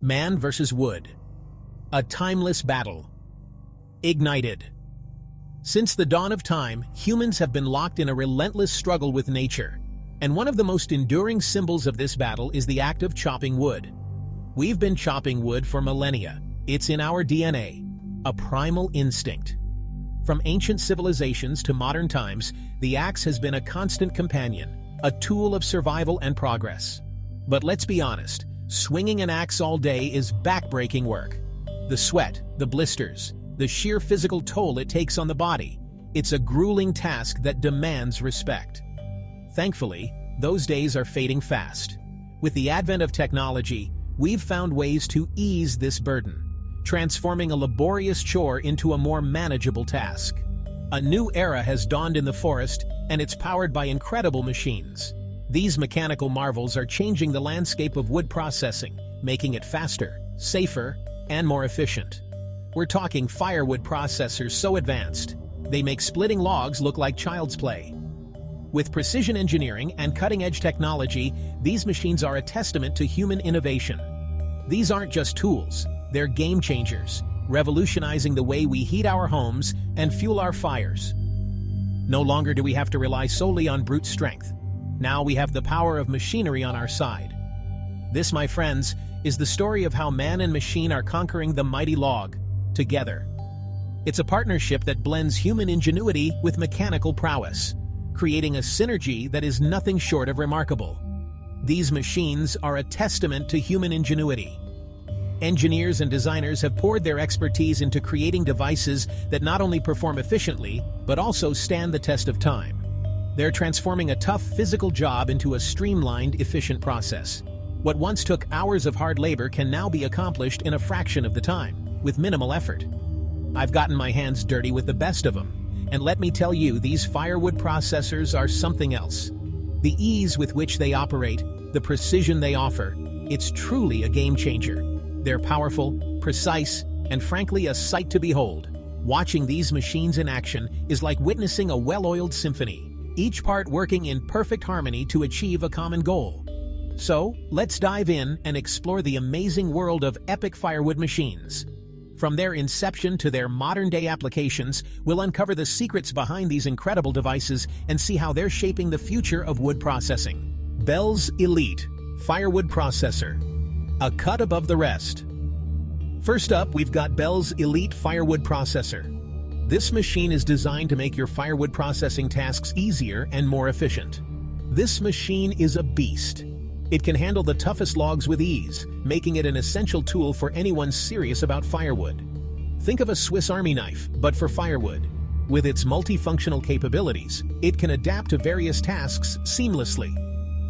Man versus wood. A timeless battle. Ignited. Since the dawn of time, humans have been locked in a relentless struggle with nature. And one of the most enduring symbols of this battle is the act of chopping wood. We've been chopping wood for millennia. It's in our DNA, a primal instinct. From ancient civilizations to modern times, the axe has been a constant companion, a tool of survival and progress. But let's be honest, swinging an axe all day is back-breaking work. The sweat, the blisters, the sheer physical toll it takes on the body, it's a grueling task that demands respect. Thankfully, those days are fading fast. With the advent of technology, we've found ways to ease this burden, transforming a laborious chore into a more manageable task. A new era has dawned in the forest, and it's powered by incredible machines. These mechanical marvels are changing the landscape of wood processing, making it faster, safer, and more efficient. We're talking firewood processors so advanced, they make splitting logs look like child's play. With precision engineering and cutting-edge technology, these machines are a testament to human innovation. These aren't just tools, they're game changers, revolutionizing the way we heat our homes and fuel our fires. No longer do we have to rely solely on brute strength. Now we have the power of machinery on our side. This, my friends, is the story of how man and machine are conquering the mighty log, together. It's a partnership that blends human ingenuity with mechanical prowess, creating a synergy that is nothing short of remarkable. These machines are a testament to human ingenuity. Engineers and designers have poured their expertise into creating devices that not only perform efficiently, but also stand the test of time. They're transforming a tough physical job into a streamlined, efficient process. What once took hours of hard labor can now be accomplished in a fraction of the time, with minimal effort. I've gotten my hands dirty with the best of them, and let me tell you, these firewood processors are something else. The ease with which they operate, the precision they offer, it's truly a game changer. They're powerful, precise, and frankly a sight to behold. Watching these machines in action is like witnessing a well-oiled symphony, each part working in perfect harmony to achieve a common goal. So, let's dive in and explore the amazing world of epic firewood machines. From their inception to their modern-day applications, we'll uncover the secrets behind these incredible devices and see how they're shaping the future of wood processing. Bell's Elite Firewood Processor. A cut above the rest. First up, we've got Bell's Elite Firewood Processor. This machine is designed to make your firewood processing tasks easier and more efficient. This machine is a beast. It can handle the toughest logs with ease, making it an essential tool for anyone serious about firewood. Think of a Swiss Army knife, but for firewood. With its multifunctional capabilities, it can adapt to various tasks seamlessly.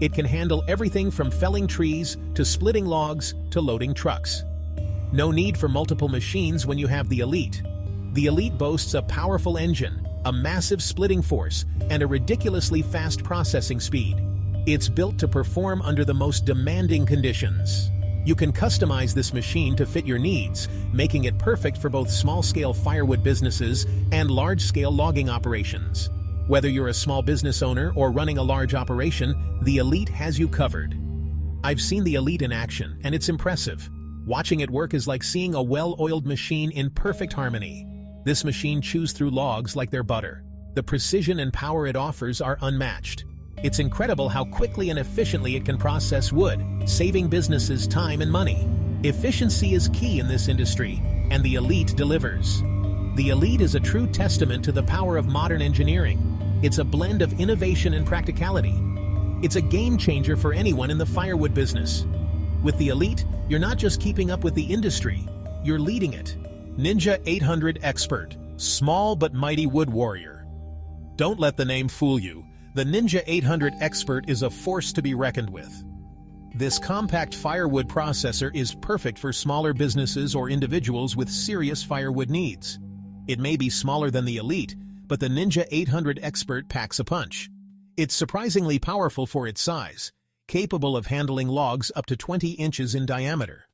It can handle everything from felling trees to splitting logs to loading trucks. No need for multiple machines when you have the Elite. The Elite boasts a powerful engine, a massive splitting force, and a ridiculously fast processing speed. It's built to perform under the most demanding conditions. You can customize this machine to fit your needs, making it perfect for both small-scale firewood businesses and large-scale logging operations. Whether you're a small business owner or running a large operation, the Elite has you covered. I've seen the Elite in action, and it's impressive. Watching it work is like seeing a well-oiled machine in perfect harmony. This machine chews through logs like they're butter. The precision and power it offers are unmatched. It's incredible how quickly and efficiently it can process wood, saving businesses time and money. Efficiency is key in this industry, and the Elite delivers. The Elite is a true testament to the power of modern engineering. It's a blend of innovation and practicality. It's a game changer for anyone in the firewood business. With the Elite, you're not just keeping up with the industry, you're leading it. Ninja 800 Expert, small but mighty wood warrior. Don't let the name fool you. The Ninja 800 Expert is a force to be reckoned with. This compact firewood processor is perfect for smaller businesses or individuals with serious firewood needs. It may be smaller than the Elite, but the Ninja 800 Expert packs a punch. It's surprisingly powerful for its size, capable of handling logs up to 20 inches in diameter.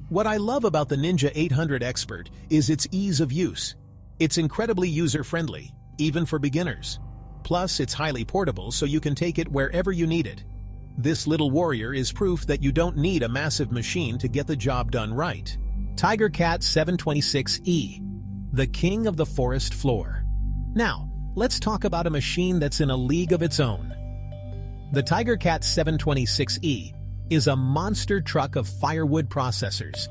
What I love about the Ninja 800 Expert is its ease of use. It's incredibly user-friendly, even for beginners. Plus, it's highly portable, so you can take it wherever you need it. This little warrior is proof that you don't need a massive machine to get the job done right. TigerCat 726E, the king of the forest floor. Now, let's talk about a machine that's in a league of its own. The TigerCat 726E is a monster truck of firewood processors.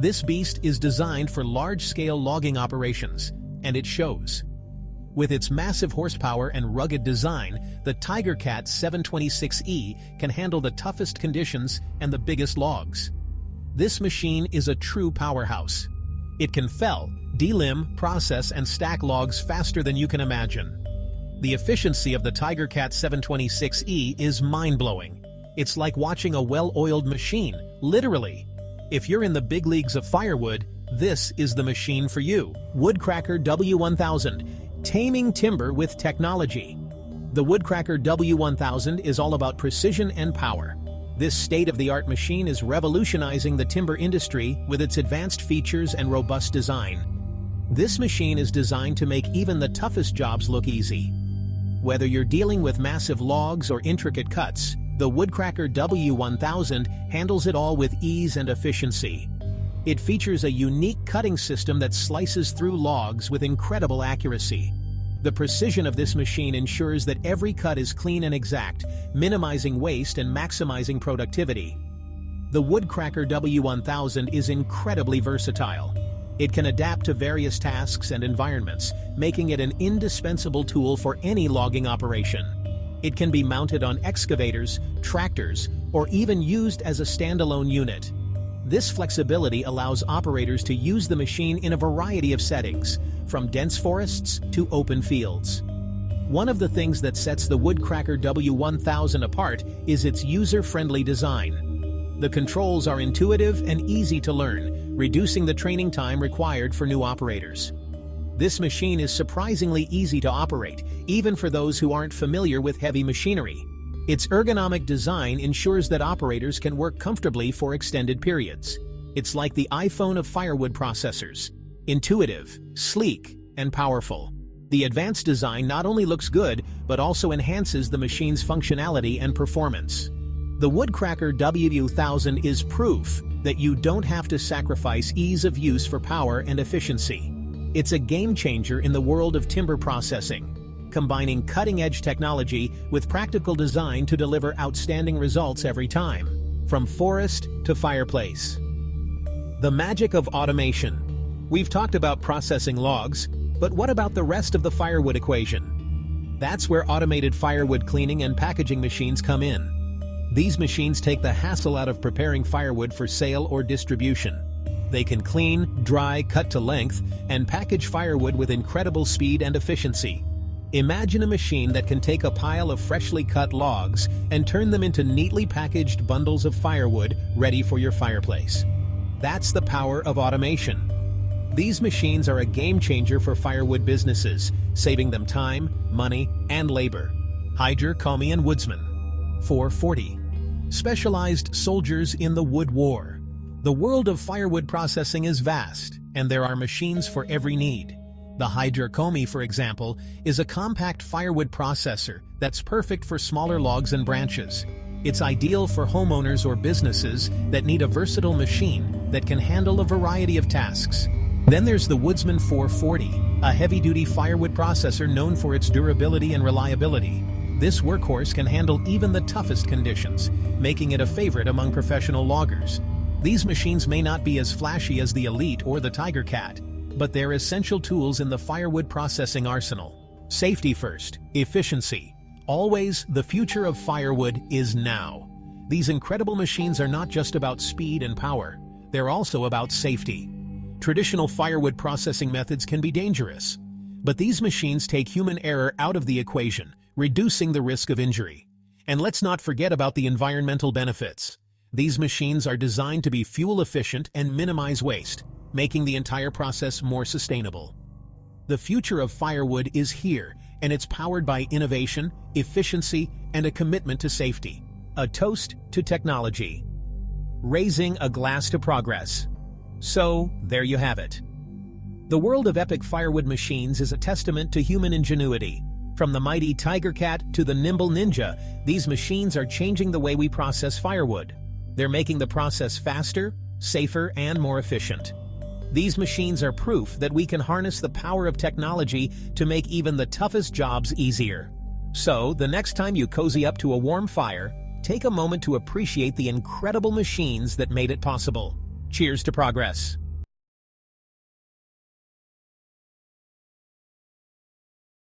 This beast is designed for large-scale logging operations, and it shows. With its massive horsepower and rugged design, the TigerCat 726E can handle the toughest conditions and the biggest logs. This machine is a true powerhouse. It can fell, delimb, process, and stack logs faster than you can imagine. The efficiency of the TigerCat 726E is mind-blowing. It's like watching a well-oiled machine, literally. If you're in the big leagues of firewood, this is the machine for you. Woodcracker W1000, taming timber with technology. The Woodcracker W1000 is all about precision and power. This state-of-the-art machine is revolutionizing the timber industry with its advanced features and robust design. This machine is designed to make even the toughest jobs look easy. Whether you're dealing with massive logs or intricate cuts, the Woodcracker W1000 handles it all with ease and efficiency. It features a unique cutting system that slices through logs with incredible accuracy. The precision of this machine ensures that every cut is clean and exact, minimizing waste and maximizing productivity. The Woodcracker W1000 is incredibly versatile. It can adapt to various tasks and environments, making it an indispensable tool for any logging operation. It can be mounted on excavators, tractors, or even used as a standalone unit. This flexibility allows operators to use the machine in a variety of settings, from dense forests to open fields. One of the things that sets the Woodcracker W1000 apart is its user-friendly design. The controls are intuitive and easy to learn, reducing the training time required for new operators. This machine is surprisingly easy to operate, even for those who aren't familiar with heavy machinery. Its ergonomic design ensures that operators can work comfortably for extended periods. It's like the iPhone of firewood processors. Intuitive, sleek, and powerful. The advanced design not only looks good, but also enhances the machine's functionality and performance. The Woodcracker W1000 is proof that you don't have to sacrifice ease of use for power and efficiency. It's a game-changer in the world of timber processing, combining cutting-edge technology with practical design to deliver outstanding results every time, from forest to fireplace. The magic of automation. We've talked about processing logs, but what about the rest of the firewood equation? That's where automated firewood cleaning and packaging machines come in. These machines take the hassle out of preparing firewood for sale or distribution. They can clean, dry, cut to length, and package firewood with incredible speed and efficiency. Imagine a machine that can take a pile of freshly cut logs and turn them into neatly packaged bundles of firewood ready for your fireplace. That's the power of automation. These machines are a game changer for firewood businesses, saving them time, money, and labor. Hydra, Comey, and Woodsman. 440. Specialized soldiers in the wood war. The world of firewood processing is vast, and there are machines for every need. The Hydra Comey, for example, is a compact firewood processor that's perfect for smaller logs and branches. It's ideal for homeowners or businesses that need a versatile machine that can handle a variety of tasks. Then there's the Woodsman 440, a heavy-duty firewood processor known for its durability and reliability. This workhorse can handle even the toughest conditions, making it a favorite among professional loggers. These machines may not be as flashy as the Elite or the TigerCat, but they're essential tools in the firewood processing arsenal. Safety first, efficiency. Always, the future of firewood is now. These incredible machines are not just about speed and power, they're also about safety. Traditional firewood processing methods can be dangerous, but these machines take human error out of the equation, reducing the risk of injury. And let's not forget about the environmental benefits. These machines are designed to be fuel efficient and minimize waste, making the entire process more sustainable. The future of firewood is here, and it's powered by innovation, efficiency, and a commitment to safety. A toast to technology. Raising a glass to progress. So, there you have it. The world of epic firewood machines is a testament to human ingenuity. From the mighty Tiger Cat to the nimble Ninja, these machines are changing the way we process firewood. They're making the process faster, safer, and more efficient. These machines are proof that we can harness the power of technology to make even the toughest jobs easier. So, the next time you cozy up to a warm fire, take a moment to appreciate the incredible machines that made it possible. Cheers to progress.